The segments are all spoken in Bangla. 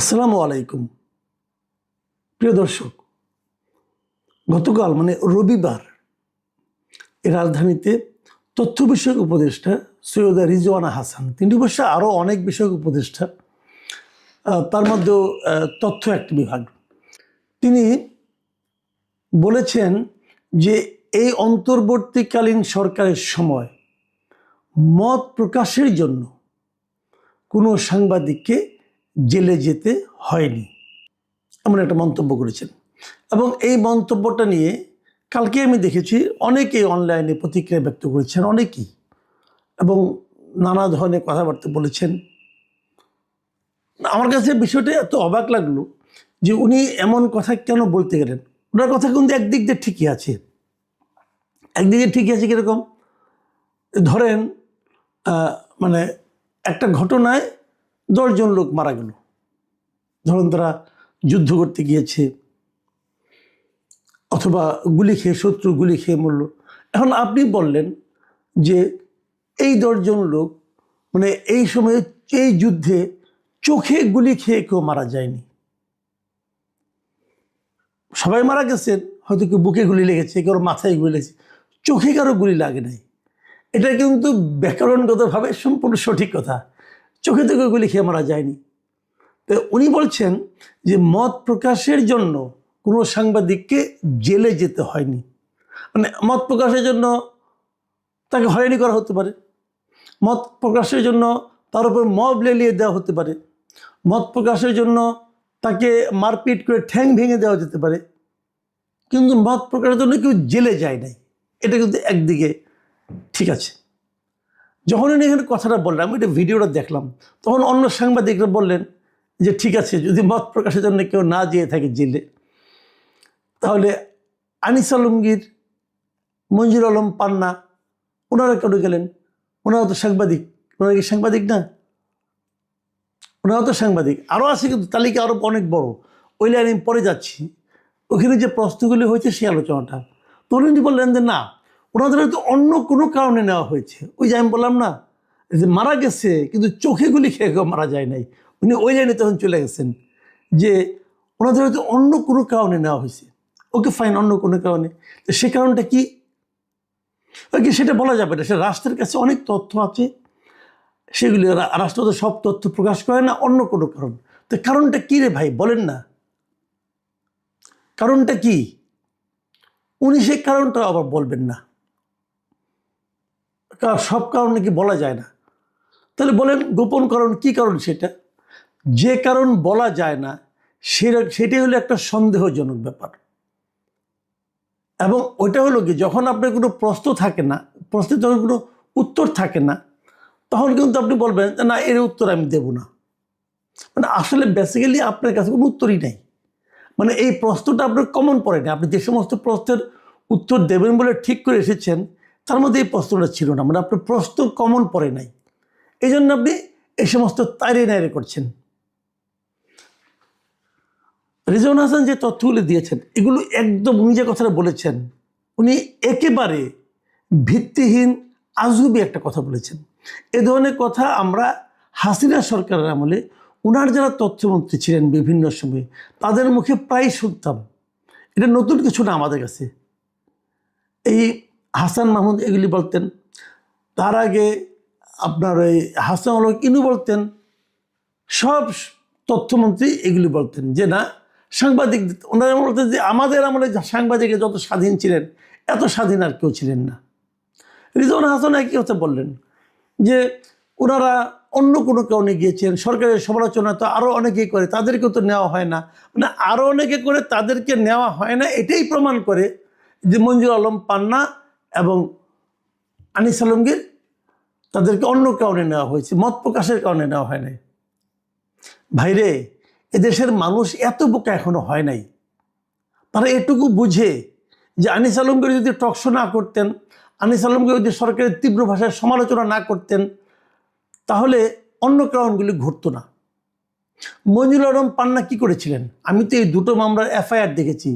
আসসালামু আলাইকুম প্রিয় দর্শক, গতকাল রবিবার রাজধানীতে তথ্য বিষয়ক উপদেষ্টা সৈয়দা রিজওয়ানা হাসান, তিনি অবশ্য আরও অনেক বিষয়ক উপদেষ্টা, তার মধ্যেও তথ্য একটি বিভাগ, তিনি বলেছেন যে এই অন্তর্বর্তীকালীন সরকারের সময় মত প্রকাশের জন্য কোনো সাংবাদিককে জেলে যেতে হয়নি, এমন একটা মন্তব্য করেছেন। এবং এই মন্তব্যটা নিয়ে কালকে আমি দেখেছি অনেকেই অনলাইনে প্রতিক্রিয়া ব্যক্ত করেছেন, অনেকেই, এবং নানা ধরনের কথাবার্তা বলেছেন। আমার কাছে বিষয়টা এত অবাক লাগলো যে উনি এমন কথা কেন বলতে গেলেন। ওনার কথা কিন্তু একদিক দিয়ে ঠিকই আছে, একদিকে ঠিকই আছে। কীরকম? ধরেন একটা ঘটনায় 10 জন লোক মারা গেল, ধরুন তারা যুদ্ধ করতে গিয়েছে অথবা গুলি খেয়ে, শত্রু গুলি খেয়ে মরল। এখন আপনি বললেন যে এই 10 জন লোক এই সময়ে এই যুদ্ধে চোখে গুলি খেয়ে কেউ মারা যায়নি, সবাই মারা গেছেন, হয়তো কেউ বুকে গুলি লেগেছে, কেউ মাথায় গুলি লেগেছে, চোখে কারো গুলি লাগে নাই। এটা কিন্তু ব্যাকরণগতভাবে সম্পূর্ণ সঠিক কথা, চোখে তো কেউ গুলি খেয়ে মারা যায়নি। তো উনি বলছেন যে মত প্রকাশের জন্য কোনো সাংবাদিককে জেলে যেতে হয়নি। মত প্রকাশের জন্য তাকে হয়রানি করা হতে পারে, মত প্রকাশের জন্য তার উপর মব লেলিয়ে দেওয়া হতে পারে, মত প্রকাশের জন্য তাকে মারপিট করে ঠ্যাং ভেঙে দেওয়া যেতে পারে, কিন্তু মত প্রকাশের জন্য কেউ জেলে যায় নাই। এটা কিন্তু একদিকে ঠিক আছে। যখন উনি এখানে কথাটা বললাম, আমি এটা ভিডিওটা দেখলাম, তখন অন্য সাংবাদিকরা বললেন যে ঠিক আছে, যদি মত প্রকাশের জন্য কেউ না যেয়ে থাকে জেলে, তাহলে আনিস আলমগীর, মঞ্জুর আলম পান্না, ওনারা কেন গেলেন? ওনারা তো সাংবাদিক, ওনারা কি সাংবাদিক না? ওনারা তো সাংবাদিক। আরও আছে, কিন্তু তালিকা আরও অনেক বড়, ওই লাইনে আমি পরে যাচ্ছি। ওখানে যে প্রশ্নগুলি হয়েছে সেই আলোচনাটা, তখন উনি বললেন যে না, ওনাদের হয়তো অন্য কোনো কারণে নেওয়া হয়েছে। ওই যে আমি বললাম না যে মারা গেছে কিন্তু চোখে গুলি খেয়ে কেউ মারা যায় নাই, উনি ওই লাইনে তখন চলে গেছেন যে ওনাদের হয়তো অন্য কোনো কারণে নেওয়া হয়েছে। ওকে ফাইন, অন্য কোনো কারণে। তো সে কারণটা কি? ওকে সেটা বলা যাবে না, সে রাষ্ট্রের কাছে অনেক তথ্য আছে, সেগুলি রাষ্ট্র তো সব তথ্য প্রকাশ করে না, অন্য কোনো কারণ। তো কারণটা কী রে ভাই, বলেন না, কারণটা কি? উনি সেই কারণটা আবার বলবেন না, সব কারণ নাকি বলা যায় না। তাহলে বলেন গোপন কারণ কি? কারণ সেটা যে কারণ বলা যায় না, সেটাই হলো একটা সন্দেহজনক ব্যাপার। এবং ওইটা হলো কি, যখন আপনার কোনো প্রশ্ন থাকে না, প্রশ্নের যখন কোনো উত্তর থাকে না, তখন কিন্তু আপনি বলবেন না, এর উত্তর আমি দেব না। আসলে বেসিক্যালি আপনার কাছে কোনো উত্তরই নেই। এই প্রশ্নটা আপনার কমন পড়ে না। আপনি যে সমস্ত প্রশ্নের উত্তর দেবেন বলে ঠিক করে এসেছেন, তার মধ্যে এই প্রশ্নটা ছিল না। আপনার প্রশ্ন কমন পড়ে নাই, এই জন্য আপনি এই সমস্ত তাইরে নাইরে করছেন। রিজওয়ানা হাসান যে তথ্যগুলি দিয়েছেন, এগুলো একদম উনি যে কথাটা বলেছেন, উনি একেবারে ভিত্তিহীন আজগুবি একটা কথা বলেছেন। এ ধরনের কথা আমরা হাসিনা সরকারের আমলে ওনার যারা তথ্যমন্ত্রী ছিলেন বিভিন্ন সময়ে, তাদের মুখে প্রায় শুনতাম। এটা নতুন কিছু না আমাদের কাছে। এই হাসান মাহমুদ এগুলি বলতেন, তার আগে আপনার ওই হাসান ইনু বলতেন, সব তথ্যমন্ত্রী এগুলি বলতেন যে না, সাংবাদিক, ওনারা বলতেন যে আমাদের আমলে সাংবাদিকের যত স্বাধীন ছিলেন, এত স্বাধীন আর কেউ ছিলেন না। রিজওয়ানা হাসান একই কথা বললেন যে ওনারা অন্য কোনো কারণে গিয়েছেন, সরকারের সমালোচনা তো আরও অনেকেই করে, তাদেরকেও তো নেওয়া হয় না। আরও অনেকে করে, তাদেরকে নেওয়া হয় না, এটাই প্রমাণ করে যে মঞ্জুর আলম পান্না এবং আনিস আলমগীর, তাদেরকে অন্য কারণে নেওয়া হয়েছে, মত প্রকাশের কারণে নেওয়া হয় নাই। ভাইরে, এদেশের মানুষ এত বোকা এখনো হয় নাই। তারা এটুকু বুঝে যে আনিস আলমগীর যদি টকশো না করতেন, আনিস আলমগীর যদি সরকারের তীব্র ভাষায় সমালোচনা না করতেন, তাহলে অন্য কারণগুলি ঘটতো না। মঞ্জুর আলম পান্না কি করেছিলেন? আমি তো এই দুটো মামলার এফআইআর দেখেছি।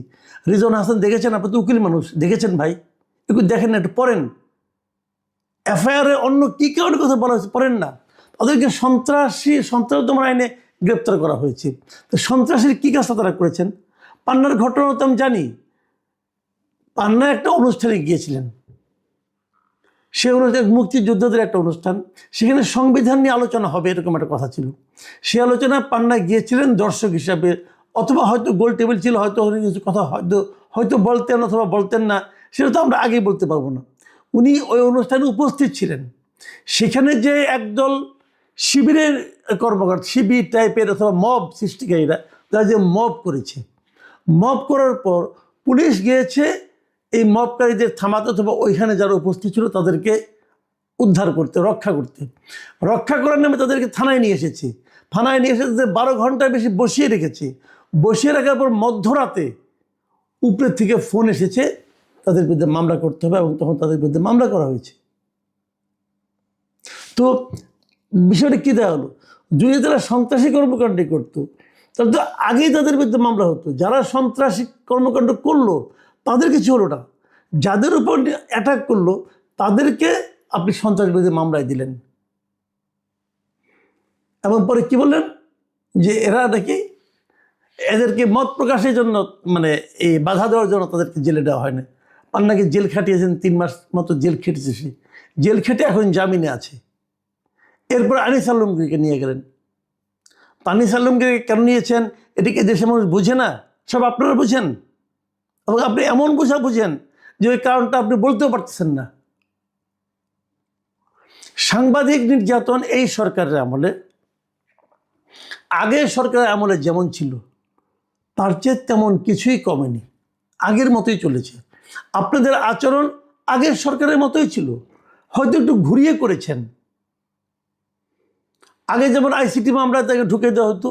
রিজওয়ানা হাসান দেখেছেন? আপনি তো উকিল মানুষ, দেখেছেন ভাই, একটু দেখেন না, একটু পড়েন। এফআইআরে অন্য কি কারণের কথা বলা হয়েছে পড়েন না। তাদেরকে সন্ত্রাসী, সন্ত্রাস দমন আইনে গ্রেপ্তার করা হয়েছে। তো সন্ত্রাসের কী কাজটা তারা করেছেন? পান্নার ঘটনা তো আমি জানি। পান্না একটা অনুষ্ঠানে গিয়েছিলেন, সে অনুষ্ঠান মুক্তিযোদ্ধাদের একটা অনুষ্ঠান, সেখানে সংবিধান নিয়ে আলোচনা হবে এরকম একটা কথা ছিল। সে আলোচনায় পান্না গিয়েছিলেন দর্শক হিসাবে, অথবা হয়তো গোল টেবিল ছিল, হয়তো কিছু কথা হয়তো বলতেন অথবা বলতেন না, সেটা তো আমরা আগেই বলতে পারবো না। উনি ওই অনুষ্ঠানে উপস্থিত ছিলেন। সেখানে যে একদল শিবিরের কর্মকর্তা, শিবির টাইপের অথবা মব সৃষ্টিকারীরা, তারা যে মব করেছে, মব করার পর পুলিশ গিয়েছে এই মবকারীদের থামাতে অথবা ওইখানে যারা উপস্থিত ছিল তাদেরকে উদ্ধার করতে, রক্ষা করার নামে তাদেরকে থানায় নিয়ে এসেছে। থানায় নিয়ে এসে 12 ঘন্টার বেশি বসিয়ে রেখেছে। বসিয়ে রাখার পর মধ্যরাতে উপরের থেকে ফোন এসেছে তাদের বিরুদ্ধে মামলা করতে হবে, এবং তখন তাদের বিরুদ্ধে মামলা করা হয়েছে। তো বিষয়টা কী দেওয়া হলো? যদি তারা সন্ত্রাসী কর্মকাণ্ড করতো তাহলে তো আগেই তাদের বিরুদ্ধে মামলা হতো। যারা সন্ত্রাসী কর্মকাণ্ড করলো তাদের কিছু হলো না, যাদের উপর অ্যাটাক করলো তাদেরকে আপনি সন্ত্রাস বিরোধী মামলায় দিলেন, এবং পরে কি বললেন যে এরা নাকি এদেরকে মত প্রকাশের জন্য মানে এই বাধা দেওয়ার জন্য তাদেরকে জেলে দেওয়া হয় না। পান্নাকে জেল খাটিয়েছেন, 3 মাস মতো জেল খেটেছে সে, জেল খেটে এখন জামিনে আছে। এরপর আনিস আলমগীরকে নিয়ে গেলেন। আনিস আলমগীরকে কেন নিয়েছেন? এটিকে দেশের মানুষ বুঝে না, সব আপনারা বুঝেন, এবং আপনি এমন বুঝেন যে ওই কারণটা আপনি বলতেও পারতেছেন না। সাংবাদিক নির্যাতন এই সরকারের আমলে, আগের সরকারের আমলে যেমন ছিল তার চেয়ে তেমন কিছুই কমেনি, আগের মতোই চলেছে। আপনাদের আচরণ আগের সরকারের মতোই ছিল, হয়তো একটু ঘুরিয়ে করেছেন। আগে যেমন আইসিটি মামলা তাকে ঢুকে দেওয়া হতো,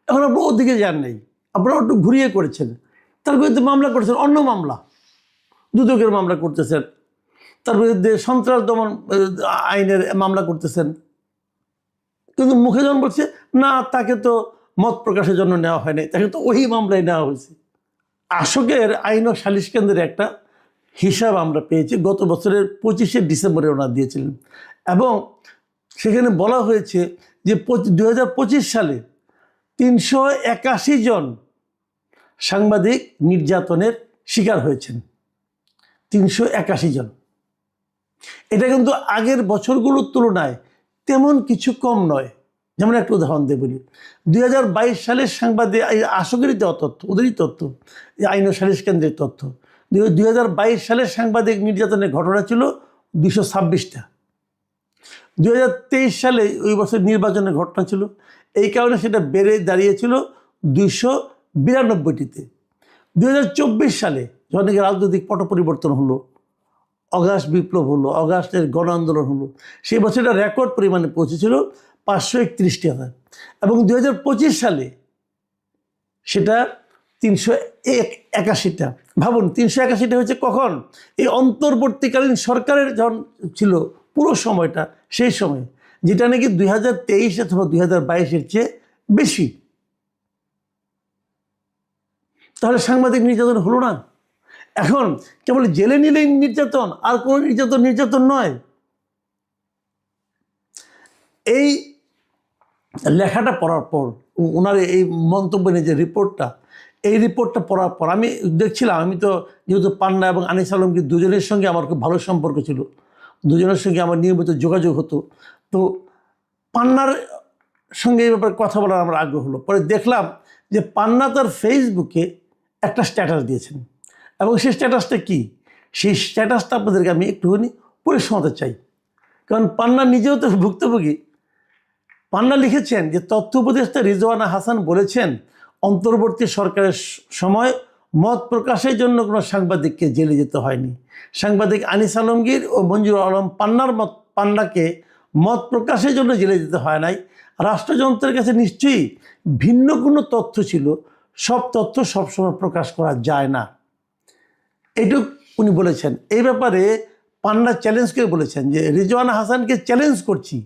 এখন আপনার ওদিকে যান নাই, আপনারা একটু ঘুরিয়ে করেছেন। তার বিরুদ্ধে মামলা করেছেন, অন্য মামলা, দুদকের মামলা করতেছেন, তার বিরুদ্ধে সন্ত্রাস দমন আইনের মামলা করতেছেন, কিন্তু মুখে যখন বলছে না তাকে তো মত প্রকাশের জন্য নেওয়া হয়নি, তাকে তো ওই মামলায় নেওয়া হয়েছে। আশোকের আইন ও সালিশ কেন্দ্রের একটা হিসাব আমরা পেয়েছি, গত বছরের 25শে ডিসেম্বরে ওনারা দিয়েছিলেন, এবং সেখানে বলা হয়েছে যে 2025 সালে 381 জন সাংবাদিক নির্যাতনের শিকার হয়েছেন। 381 জন। এটা কিন্তু আগের বছরগুলোর তুলনায় তেমন কিছু কম নয়। যেমন একটা উদাহরণ দিয়ে বলি, 2022 সালের সাংবাদিক আশোকেরই দেওয়া তথ্য, ওদেরই তথ্য, আইন ও সালিশ কেন্দ্রের তথ্য, 2022 সালের সাংবাদিক নির্যাতনের ঘটনা ছিল 226টা। 2023 সালে ওই বছর নির্বাচনের ঘটনা ছিল, এই কারণে সেটা বেড়ে দাঁড়িয়েছিল 292টিতে। 2024 সালে যখন রাজনৈতিক পট পরিবর্তন হলো, অগাস্ট বিপ্লব হলো, অগাস্টের গণ আন্দোলন হলো, সেই বছরটা রেকর্ড পরিমাণে পৌঁছেছিল 531টা, এবং 2025 সালে সেটা 381টা। ভাবুন, 381টা হয়েছে কখন? এই অন্তর্বর্তীকালীন সরকারের যখন ছিল পুরো সময়টা, সেই সময়, যেটা নাকি 2023 অথবা 2022-এর চেয়ে বেশি। তাহলে সাংবাদিক নির্যাতন হলো না? এখন কেবল জেলে নিলেই নির্যাতন, আর কোনো নির্যাতন নয়। এই লেখাটা পড়ার পর, ওনার এই মন্তব্য নিয়ে যে রিপোর্টটা পড়ার পর আমি দেখছিলাম, আমি তো যেহেতু পান্না এবং আনিস আলমগীর দুজনের সঙ্গে আমার খুব ভালো সম্পর্ক ছিল, দুজনের সঙ্গে আমার নিয়মিত যোগাযোগ হতো, তো পান্নার সঙ্গে এই ব্যাপারে কথা বলার আমার আগ্রহ হলো। পরে দেখলাম যে পান্না তার ফেসবুকে একটা স্ট্যাটাস দিয়েছেন, এবং সেই স্ট্যাটাসটা কি, সেই স্ট্যাটাসটা আপনাদেরকে আমি একটুখানি পড়ে শোনাতে চাই, কারণ পান্না নিজেও তো ভুক্তভোগী। পান্না লিখেছেন যে তথ্য উপদেষ্টা রিজওয়ানা হাসান বলেছেন, অন্তর্বর্তী সরকারের সময় মত প্রকাশের জন্য কোনো সাংবাদিককে জেলে যেতে হয়নি। সাংবাদিক আনিস আলমগীর ও মঞ্জুর আলম পান্নাকে মত প্রকাশের জন্য জেলে যেতে হয় নাই। রাষ্ট্রযন্ত্রের কাছে নিশ্চয়ই ভিন্ন কোনো তথ্য ছিল, সব তথ্য সবসময় প্রকাশ করা যায় না। এইটুক উনি বলেছেন। এই ব্যাপারে পান্না চ্যালেঞ্জ করে বলেছেন যে রিজওয়ানা হাসানকে চ্যালেঞ্জ করছি,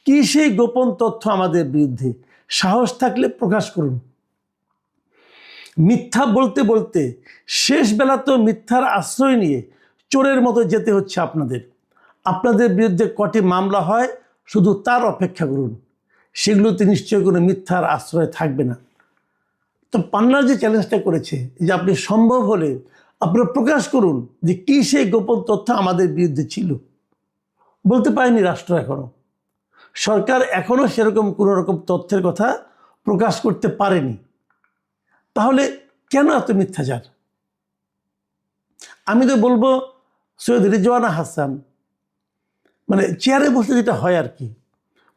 কি সেই গোপন তথ্য আমাদের বিরুদ্ধে, সাহস থাকলে প্রকাশ করুন। মিথ্যা বলতে বলতে শেষ বেলাতেও মিথ্যার আশ্রয় নিয়ে চোরের মতো যেতে হচ্ছে আপনাদের বিরুদ্ধে কটি মামলা হয় শুধু তার অপেক্ষা করুন। সেগুলোতে নিশ্চয়ই কোনো মিথ্যার আশ্রয় থাকবে না। তো পান্নার যে চ্যালেঞ্জটা করেছে যে আপনি সম্ভব হলে আপনারা প্রকাশ করুন যে কী সেই গোপন তথ্য আমাদের বিরুদ্ধে ছিল। বলতে পারেনি রাষ্ট্র এখনো, সরকার এখনো সেরকম কোনো রকম তথ্যের কথা প্রকাশ করতে পারেনি। তাহলে কেন এত মিথ্যাচার? আমি তো বলবো সৈয়দ রিজওয়ানা হাসান মানে চেয়ারে বসে যেটা হয় আর কি,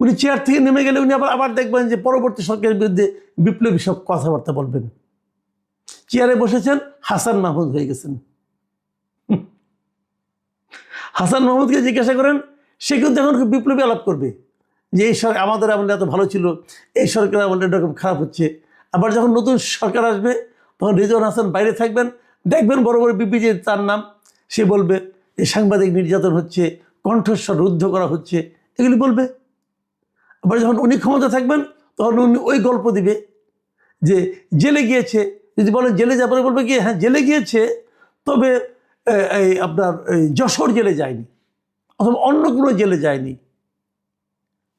উনি চেয়ার থেকে নেমে গেলে উনি আবার দেখবেন যে পরবর্তী সরকারের বিরুদ্ধে বিপ্লবী সব কথাবার্তা বলবেন। চেয়ারে বসেছেন, হাসান মাহমুদ হয়ে গেছেন। হাসান মাহমুদকে জিজ্ঞাসা করেন, সে কিন্তু এখন বিপ্লবী আলাপ করবে যে এই সরকার আমাদের আমলে এত ভালো ছিল, এই সরকার আমলে এরকম খারাপ হচ্ছে। আবার যখন নতুন সরকার আসবে তখন রিজওয়ানা হাসান বাইরে থাকবেন, দেখবেন বড় বড় বিপিজে তার নাম, সে বলবে যে সাংবাদিক নির্যাতন হচ্ছে, কণ্ঠস্বর রুদ্ধ করা হচ্ছে, এগুলি বলবে। আবার যখন উনি ক্ষমতা থাকবেন তখন উনি ওই গল্প দিবে যে জেলে গিয়েছে, যদি বলেন জেলে যাবে বলবে কি হ্যাঁ জেলে গিয়েছে, তবে এই আপনার এই যশোর জেলে যায়নি, অথবা অন্য কোনো জেলে যায়নি,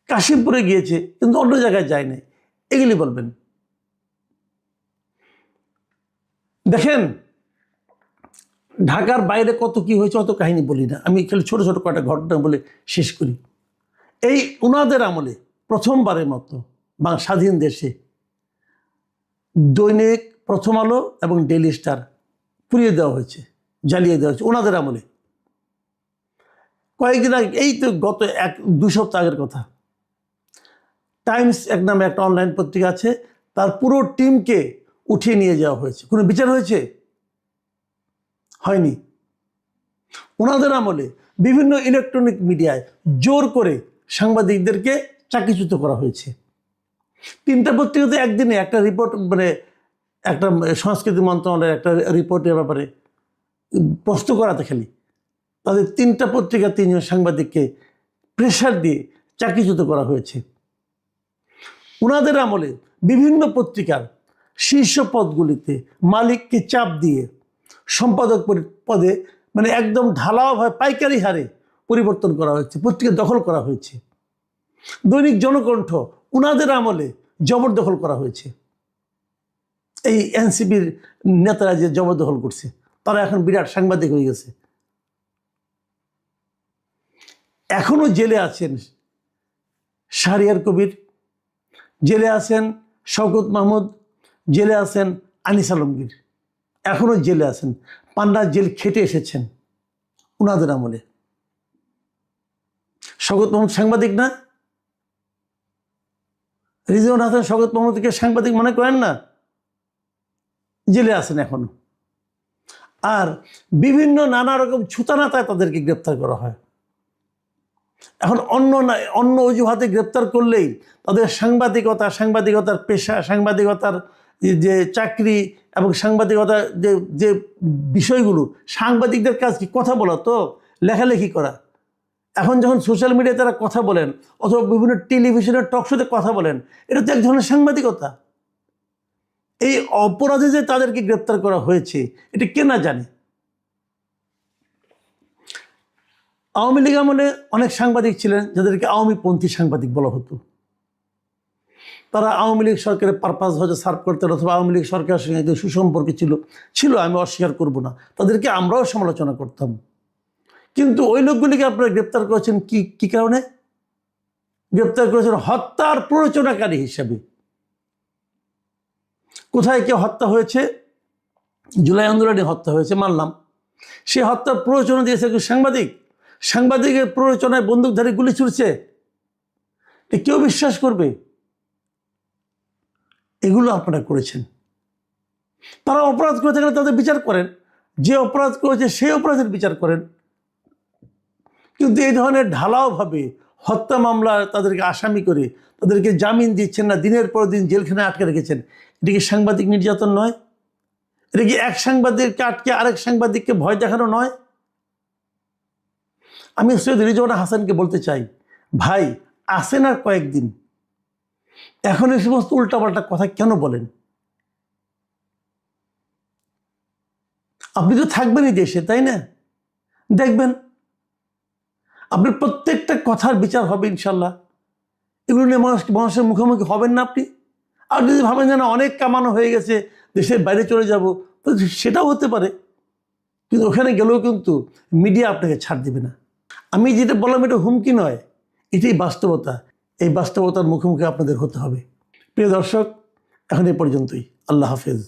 কাশিমপুরে গিয়েছে কিন্তু অন্য জায়গায় যায়নি, এগুলি বলবেন। দেখেন ঢাকার বাইরে কত কি হয়েছে অত কাহিনী বলি না, আমি খালি ছোট ছোট কয়েকটা ঘটনা বলে শেষ করি। এই উনাদের আমলে প্রথমবারের মতো স্বাধীন দেশে দৈনিক প্রথম আলো এবং ডেইলি স্টার পুড়িয়ে দেওয়া হয়েছে, জ্বালিয়ে দেওয়া হয়েছে ওনাদের আমলে। কয়েকদিন আগে, এই তো গত 1-2 সপ্তাহ আগের কথা, টাইমস এক নামে একটা অনলাইন পত্রিকা আছে, তার পুরো টিমকে উঠিয়ে নিয়ে যাওয়া হয়েছে। কোনো বিচার হয়েছে? হয়নি। ওনাদের আমলে বিভিন্ন ইলেকট্রনিক মিডিয়ায় জোর করে সাংবাদিকদেরকে চাকরিচ্যুত করা হয়েছে। 3টা পত্রিকাতে একদিনে একটা রিপোর্ট, মানে একটা সংস্কৃতি মন্ত্রণালয়ের একটা রিপোর্টের ব্যাপারে প্রশ্ন করাতে খালি তাদের 3টা পত্রিকা 3 জন সাংবাদিককে প্রেশার দিয়ে চাকরিচ্যুত করা হয়েছে। ওনাদের আমলে বিভিন্ন পত্রিকার শীর্ষ পদগুলিতে মালিককে চাপ দিয়ে সম্পাদক পদে মানে একদম ঢালাওভাবে পাইকারি হারে পরিবর্তন করা হয়েছে, পত্রিকা দখল করা হয়েছে। দৈনিক জনকণ্ঠ ওনাদের আমলে জবরদখল করা হয়েছে। এই এনসিপির নেতারা যে জবরদখল করছে তারা এখন বিরাট সাংবাদিক হয়ে গেছে। এখনো জেলে আছেন শাহরিয়ার কবির, জেলে আছেন শওকত মাহমুদ, জেলে আছেন আনিস আলমগীর, এখনো জেলে আছেন। পান্না জেল খেটে এসেছেন উনাদের আমলে। শওকত মাহমুদ সাংবাদিক না? রিজওয়ানা হাসান শওকত মাহমুদকে সাংবাদিক মনে করেন না? জেলে আছেন এখনো। আর বিভিন্ন নানা রকম ছুতানাতায় তাদেরকে গ্রেপ্তার করা হয়। এখন অন্য অজুহাতে গ্রেপ্তার করলেই তাদের সাংবাদিকতার পেশা, সাংবাদিকতার যে চাকরি এবং সাংবাদিকতার যে বিষয়গুলো, সাংবাদিকদের কাজ কি? কথা বলা তো, লেখালেখি করা। এখন যখন সোশ্যাল মিডিয়ায় তারা কথা বলেন অথবা বিভিন্ন টেলিভিশনের টকশোতে কথা বলেন, এটা তো এক ধরনের সাংবাদিকতা। এই অপরাধে যে তাদেরকে গ্রেপ্তার করা হয়েছে এটা কে না জানে? আওয়ামী লীগ আমলে অনেক সাংবাদিক ছিলেন যাদেরকে আওয়ামীপন্থী সাংবাদিক বলা হতো। তারা আওয়ামী লীগ সরকারের পারপাস হয়তো সার্ভ করতেন অথবা আওয়ামী লীগ সরকারের সঙ্গে সুসম্পর্ক ছিল, আমি অস্বীকার করব না, তাদেরকে আমরাও সমালোচনা করতাম। কিন্তু ওই লোকগুলিকে আপনারা গ্রেপ্তার করেছেন কি কারণে? গ্রেপ্তার করেছেন হত্যার প্ররোচনাকারী হিসাবে। কোথায় কেউ হত্যা হয়েছে? জুলাই আন্দোলনে হত্যা হয়েছে, মানলাম। সে হত্যার প্ররোচনা দিয়েছে সাংবাদিকের প্ররোচনায় বন্দুকধারী গুলি ছুড়ছে, কেউ বিশ্বাস করবে? এগুলো আপনারা করেছেন। তারা অপরাধ করে থাকলে তাদের বিচার করেন, যে অপরাধ করেছে সেই অপরাধের বিচার করেন। কিন্তু এই ধরনের ঢালাওভাবে হত্যা মামলা তাদেরকে আসামি করে তাদেরকে জামিন দিচ্ছেন না, দিনের পর দিন জেলখানায় আটকে রেখেছেন, এটা কি সাংবাদিক নির্যাতন নয়? এটা কি এক সাংবাদিককে আটকে আরেক সাংবাদিককে ভয় দেখানো নয়? আমি সৈয়দ রিজওয়ানা হাসানকে বলতে চাই, ভাই আসেন আর কয়েকদিন, এখন এই সমস্ত উল্টাপাল্টা কথা কেন বলেন? আপনি তো থাকবেনই দেশে, তাই না? দেখবেন আপনার প্রত্যেকটা কথার বিচার হবে ইনশাল্লাহ। এগুলো নিয়ে মানুষের মুখোমুখি হবেন না আপনি? আর যদি ভাবেন যে না অনেক কামানো হয়ে গেছে, দেশের বাইরে চলে যাব, তো সেটাও হতে পারে, কিন্তু ওখানে গেলেও কিন্তু মিডিয়া আপনাকে ছাড় দেবে না। আমি যেটা বললাম এটা হুমকি নয়, এটাই বাস্তবতা। এই বাস্তবতার মুখোমুখি আপনাদের হতে হবে। প্রিয় দর্শক, এখন এই পর্যন্তই। আল্লাহ হাফেজ।